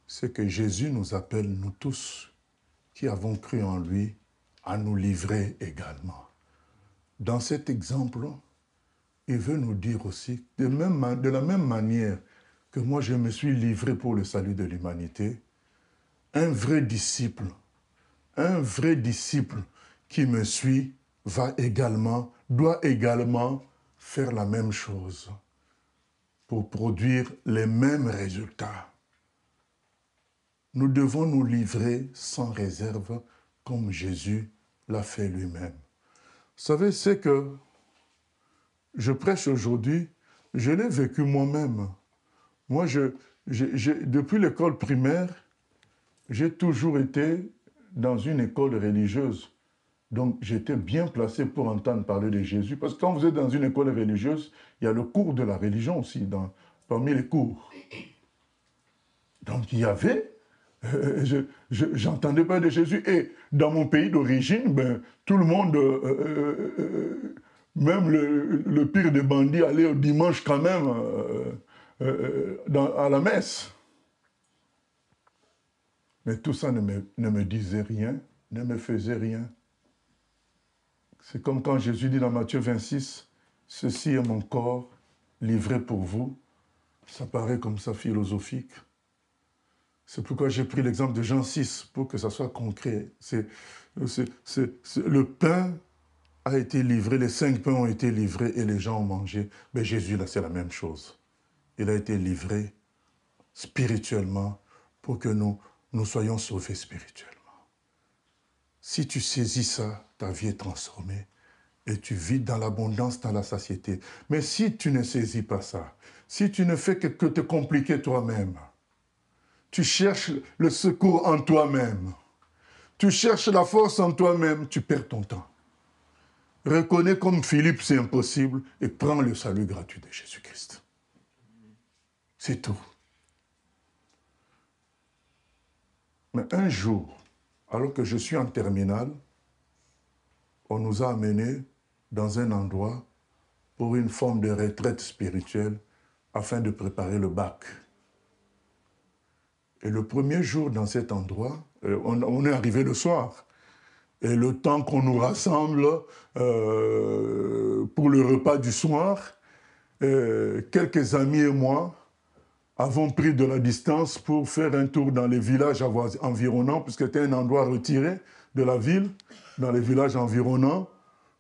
c'est que Jésus nous appelle, nous tous, qui avons cru en lui, à nous livrer également. Dans cet exemple, il veut nous dire aussi, de la même manière que moi je me suis livré pour le salut de l'humanité, un vrai disciple qui me suit doit également faire la même chose pour produire les mêmes résultats. Nous devons nous livrer sans réserve comme Jésus l'a fait lui-même. Vous savez, c'est que je prêche aujourd'hui, je l'ai vécu moi-même. Moi, depuis l'école primaire, j'ai toujours été dans une école religieuse. Donc, j'étais bien placé pour entendre parler de Jésus. Parce que quand vous êtes dans une école religieuse, il y a le cours de la religion aussi, parmi les cours. Donc, il y avait... j'entendais parler de Jésus. Et dans mon pays d'origine, tout le monde, même le pire des bandits, allait au dimanche quand même à la messe. Mais tout ça ne me disait rien, ne me faisait rien. C'est comme quand Jésus dit dans Matthieu 26, « Ceci est mon corps livré pour vous ». Ça paraît comme ça philosophique. C'est pourquoi j'ai pris l'exemple de Jean 6, pour que ça soit concret. Le pain a été livré, les 5 pains ont été livrés et les gens ont mangé. Mais Jésus, là, c'est la même chose. Il a été livré spirituellement pour que nous soyons sauvés spirituellement. Si tu saisis ça, ta vie est transformée et tu vis dans l'abondance, dans la satiété. Mais si tu ne saisis pas ça, si tu ne fais que te compliquer toi-même, tu cherches le secours en toi-même. Tu cherches la force en toi-même, tu perds ton temps. Reconnais comme Philippe, c'est impossible, et prends le salut gratuit de Jésus-Christ. C'est tout. Mais un jour, alors que je suis en terminale, on nous a amenés dans un endroit pour une forme de retraite spirituelle afin de préparer le bac. Et le premier jour dans cet endroit, on est arrivé le soir. Et le temps qu'on nous rassemble pour le repas du soir, quelques amis et moi avons pris de la distance pour faire un tour dans les villages environnants, puisque c'était un endroit retiré de la ville, dans les villages environnants.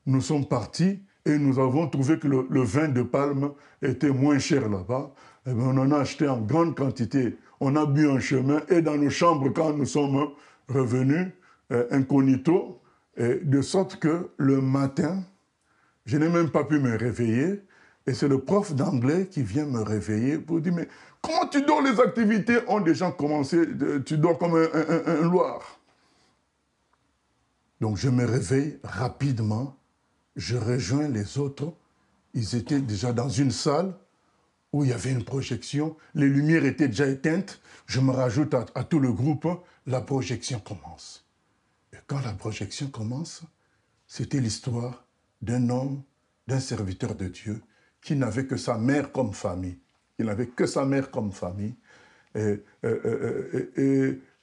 Nous sommes partis et nous avons trouvé que le vin de palme était moins cher là-bas. Et bien, on en a acheté en grande quantité. On a bu en chemin et dans nos chambres quand nous sommes revenus, incognito, de sorte que le matin, je n'ai même pas pu me réveiller. Et c'est le prof d'anglais qui vient me réveiller pour dire « Mais comment tu dors? Les activités ont déjà commencé, tu dors comme un loir. » Donc je me réveille rapidement, je rejoins les autres. Ils étaient déjà dans une salle où il y avait une projection. Les lumières étaient déjà éteintes. Je me rajoute à tout le groupe. La projection commence. Et quand la projection commence, c'était l'histoire d'un homme, d'un serviteur de Dieu qui n'avait que sa mère comme famille. Il n'avait que sa mère comme famille. Et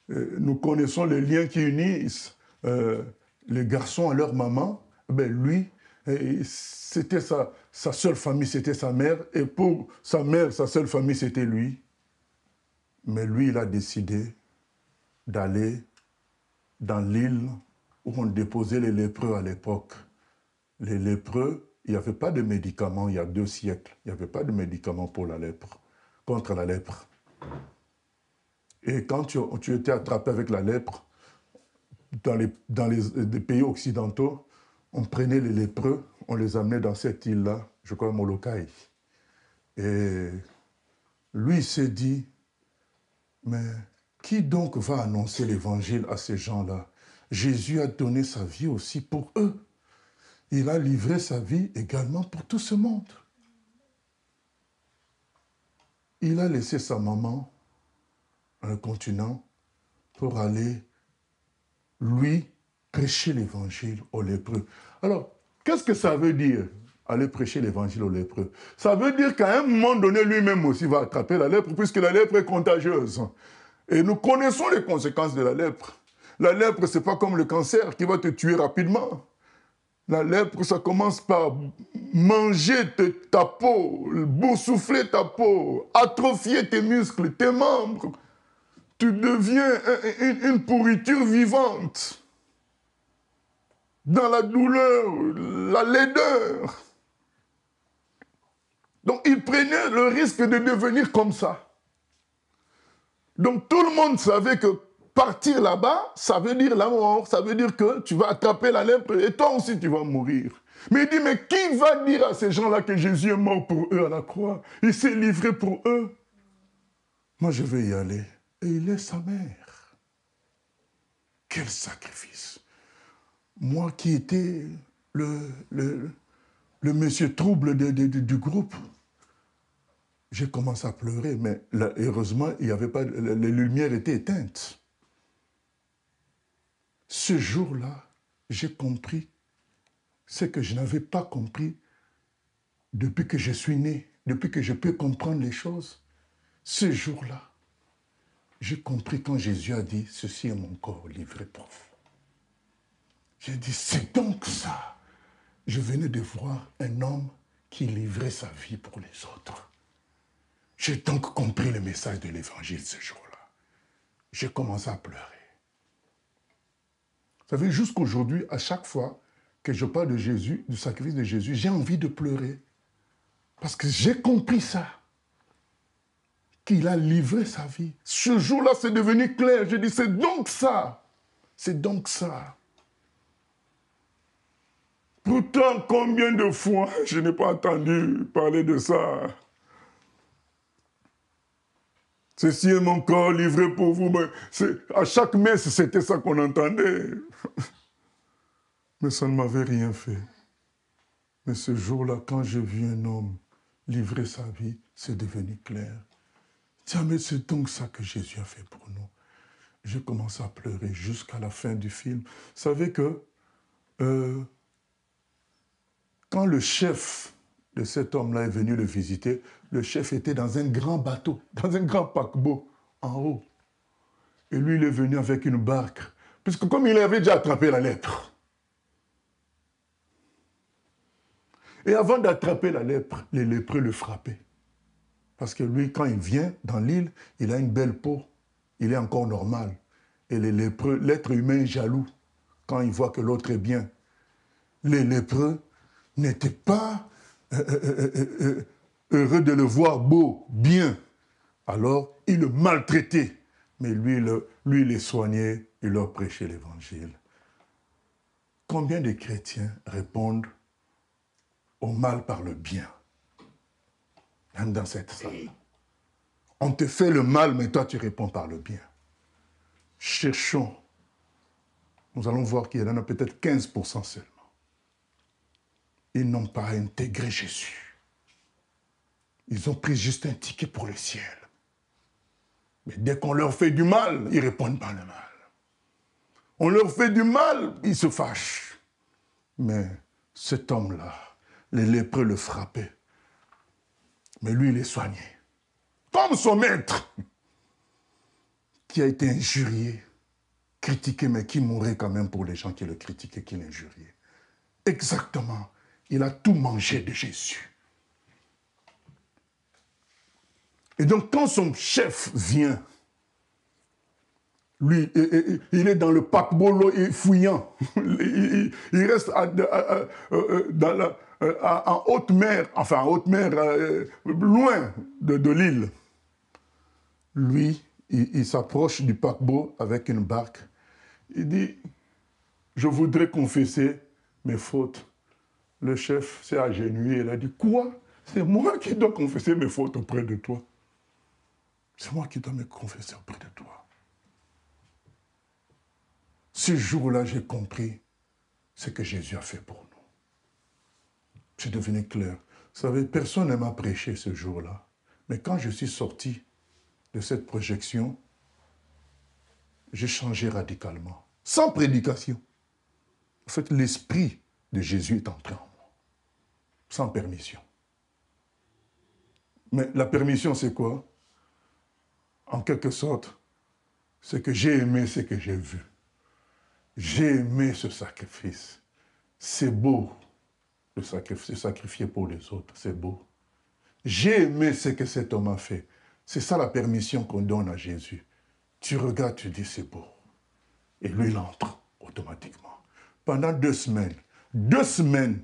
nous connaissons les liens qui unissent les garçons à leur maman. Ben lui, c'était sa seule famille, c'était sa mère. Et pour sa mère, sa seule famille, c'était lui. Mais lui, il a décidé d'aller dans l'île où on déposait les lépreux à l'époque. Les lépreux, il n'y avait pas de médicaments il y a 2 siècles. Il n'y avait pas de médicaments pour la lèpre, contre la lèpre. Et quand tu étais attrapé avec la lèpre, dans les pays occidentaux, on prenait les lépreux, on les amenait dans cette île-là, je crois Molokai. Et lui s'est dit, mais qui donc va annoncer l'évangile à ces gens-là? Jésus a donné sa vie aussi pour eux. Il a livré sa vie également pour tout ce monde. Il a laissé sa maman à un continent pour aller, lui, prêcher l'évangile aux lépreux. Alors, qu'est-ce que ça veut dire, aller prêcher l'évangile aux lépreux? Ça veut dire qu'à un moment donné, lui-même aussi va attraper la lèpre, puisque la lèpre est contagieuse. Et nous connaissons les conséquences de la lèpre. La lèpre, ce n'est pas comme le cancer qui va te tuer rapidement. La lèpre, ça commence par manger ta peau, boursoufler ta peau, atrophier tes muscles, tes membres. Tu deviens une pourriture vivante. Dans la douleur, la laideur. Donc, il prenait le risque de devenir comme ça. Donc, tout le monde savait que partir là-bas, ça veut dire la mort. Ça veut dire que tu vas attraper la lèpre et toi aussi, tu vas mourir. Mais il dit, mais qui va dire à ces gens-là que Jésus est mort pour eux à la croix? Il s'est livré pour eux. Moi, je vais y aller. Et il est sa mère. Quel sacrifice! Moi qui étais le monsieur trouble du groupe, j'ai commencé à pleurer, mais là, heureusement, il y avait pas, les lumières étaient éteintes. Ce jour-là, j'ai compris ce que je n'avais pas compris depuis que je suis né, depuis que je peux comprendre les choses. Ce jour-là, j'ai compris quand Jésus a dit « Ceci est mon corps livré pour vous ». J'ai dit « C'est donc ça ». Je venais de voir un homme qui livrait sa vie pour les autres. J'ai donc compris le message de l'évangile ce jour-là. J'ai commencé à pleurer. Vous savez, jusqu'aujourd'hui, à chaque fois que je parle de Jésus, du sacrifice de Jésus, j'ai envie de pleurer. Parce que j'ai compris ça. Qu'il a livré sa vie. Ce jour-là, c'est devenu clair. J'ai dit, c'est donc ça. C'est donc ça. Pourtant, combien de fois je n'ai pas entendu parler de ça? Ceci est mon corps livré pour vous. Mais à chaque messe, c'était ça qu'on entendait. Mais ça ne m'avait rien fait. Mais ce jour-là, quand j'ai vu un homme livrer sa vie, c'est devenu clair. Tiens, mais c'est donc ça que Jésus a fait pour nous. J'ai commencé à pleurer jusqu'à la fin du film. Vous savez que quand le chef de cet homme-là est venu le visiter, le chef était dans un grand bateau, dans un grand paquebot en haut. Et lui, il est venu avec une barque, puisque comme il avait déjà attrapé la lèpre. Et avant d'attraper la lèpre, les lépreux le frappaient. Parce que lui, quand il vient dans l'île, il a une belle peau. Il est encore normal. Et les lépreux, l'être humain est jaloux quand il voit que l'autre est bien. Les lépreux n'étaient pas heureux de le voir beau, bien. Alors, ils le maltraitaient. Mais lui, il les soignait, il leur prêchait l'évangile. Combien de chrétiens répondent au mal par le bien? Même dans cette salle. On te fait le mal, mais toi, tu réponds par le bien. Cherchons. Nous allons voir qu'il y en a peut-être 15% seulement. Ils n'ont pas intégré Jésus. Ils ont pris juste un ticket pour le ciel. Mais dès qu'on leur fait du mal, ils répondent par le mal. On leur fait du mal, ils se fâchent. Mais cet homme-là, les lépreux le frappaient. Mais lui, il est soigné. Comme son maître, qui a été injurié, critiqué, mais qui mourait quand même pour les gens qui le critiquaient, qui l'injuriaient. Exactement. Il a tout mangé de Jésus. Et donc, quand son chef vient, lui, il est dans le paquebot fouillant. Il reste en haute mer, enfin en haute mer, loin de l'île. Lui, il s'approche du paquebot avec une barque. Il dit, je voudrais confesser mes fautes. Le chef s'est agenouillé, il a dit, quoi? C'est moi qui dois confesser mes fautes auprès de toi. C'est moi qui dois me confesser auprès de toi. Ce jour-là, j'ai compris ce que Jésus a fait pour nous. C'est devenu clair. Vous savez, personne ne m'a prêché ce jour-là. Mais quand je suis sorti de cette projection, j'ai changé radicalement. Sans prédication. En fait, l'esprit de Jésus est entré en moi. Sans permission. Mais la permission, c'est quoi? En quelque sorte, c'est que j'ai aimé ce que j'ai vu. J'ai aimé ce sacrifice. C'est beau, de se sacrifier pour les autres. C'est beau. J'ai aimé ce que cet homme a fait. C'est ça la permission qu'on donne à Jésus. Tu regardes, tu dis c'est beau. Et lui, il entre automatiquement. Pendant 2 semaines,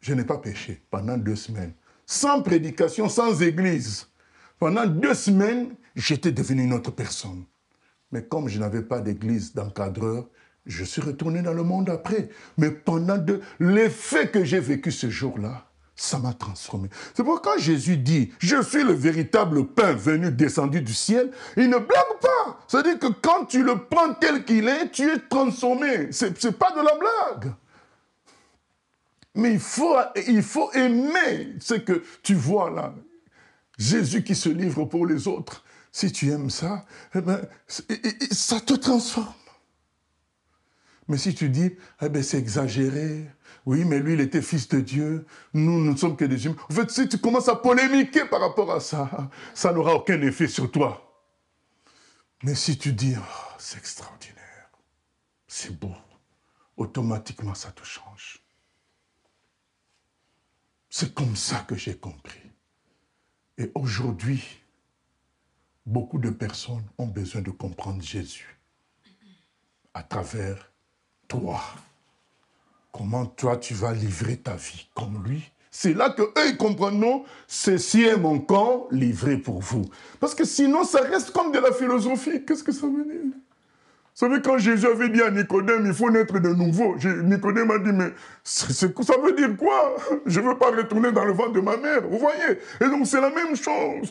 je n'ai pas péché. Pendant 2 semaines. Sans prédication, sans église. Pendant 2 semaines, j'étais devenu une autre personne. Mais comme je n'avais pas d'église d'encadreur, je suis retourné dans le monde après. Mais pendant l'effet que j'ai vécu ce jour-là, ça m'a transformé. C'est pourquoi Jésus dit, je suis le véritable pain venu, descendu du ciel. Il ne blague pas. C'est-à-dire que quand tu le prends tel qu'il est, tu es transformé. Ce n'est pas de la blague. Mais il faut aimer ce que tu vois là. Jésus qui se livre pour les autres. Si tu aimes ça, eh ben, ça te transforme. Mais si tu dis, eh ben, c'est exagéré, oui, mais lui, il était fils de Dieu, nous ne sommes que des humains. En fait, si tu commences à polémiquer par rapport à ça, ça n'aura aucun effet sur toi. Mais si tu dis, oh, c'est extraordinaire, c'est beau, automatiquement, ça te change. C'est comme ça que j'ai compris. Et aujourd'hui, beaucoup de personnes ont besoin de comprendre Jésus à travers toi. Comment toi, tu vas livrer ta vie comme lui. C'est là qu'eux, ils comprennent, non, ceci est mon corps livré pour vous. Parce que sinon, ça reste comme de la philosophie. Qu'est-ce que ça veut dire? Vous savez, quand Jésus avait dit à Nicodème, il faut naître de nouveau, Nicodème a dit, mais ça veut dire quoi? Je ne veux pas retourner dans le ventre de ma mère, vous voyez? Et donc, c'est la même chose.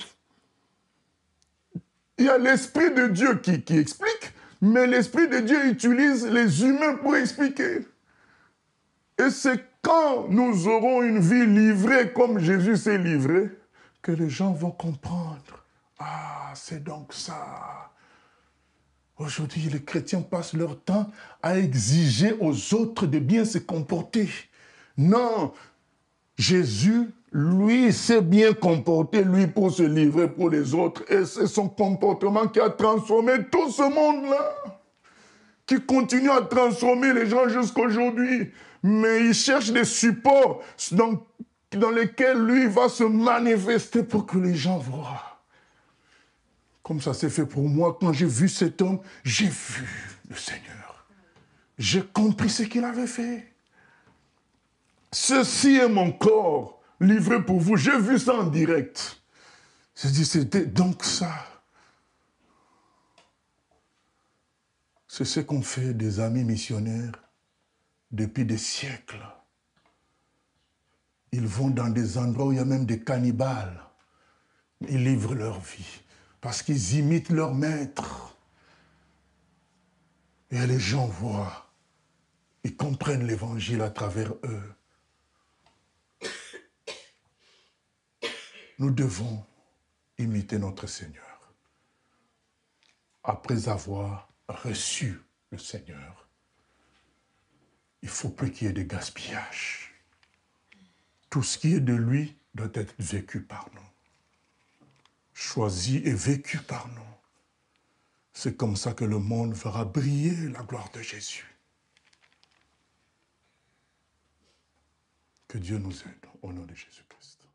Il y a l'Esprit de Dieu qui explique, mais l'Esprit de Dieu utilise les humains pour expliquer. Et c'est quand nous aurons une vie livrée comme Jésus s'est livré, que les gens vont comprendre. Ah, c'est donc ça. Aujourd'hui, les chrétiens passent leur temps à exiger aux autres de bien se comporter. Non, Jésus, lui, s'est bien comporté, lui, pour se livrer pour les autres. Et c'est son comportement qui a transformé tout ce monde-là, qui continue à transformer les gens jusqu'aujourd'hui. Mais il cherche des supports dans lesquels lui va se manifester pour que les gens voient. Comme ça s'est fait pour moi, quand j'ai vu cet homme, j'ai vu le Seigneur. J'ai compris ce qu'il avait fait. Ceci est mon corps livré pour vous. J'ai vu ça en direct. J'ai dit, c'était donc ça. C'est ce qu'ont fait des amis missionnaires depuis des siècles. Ils vont dans des endroits où il y a même des cannibales. Ils livrent leur vie parce qu'ils imitent leur maître. Et les gens voient, ils comprennent l'évangile à travers eux. Nous devons imiter notre Seigneur. Après avoir reçu le Seigneur, il ne faut plus qu'il y ait de gaspillage. Tout ce qui est de lui doit être vécu par nous. Choisi et vécu par nous. C'est comme ça que le monde verra briller la gloire de Jésus. Que Dieu nous aide au nom de Jésus-Christ.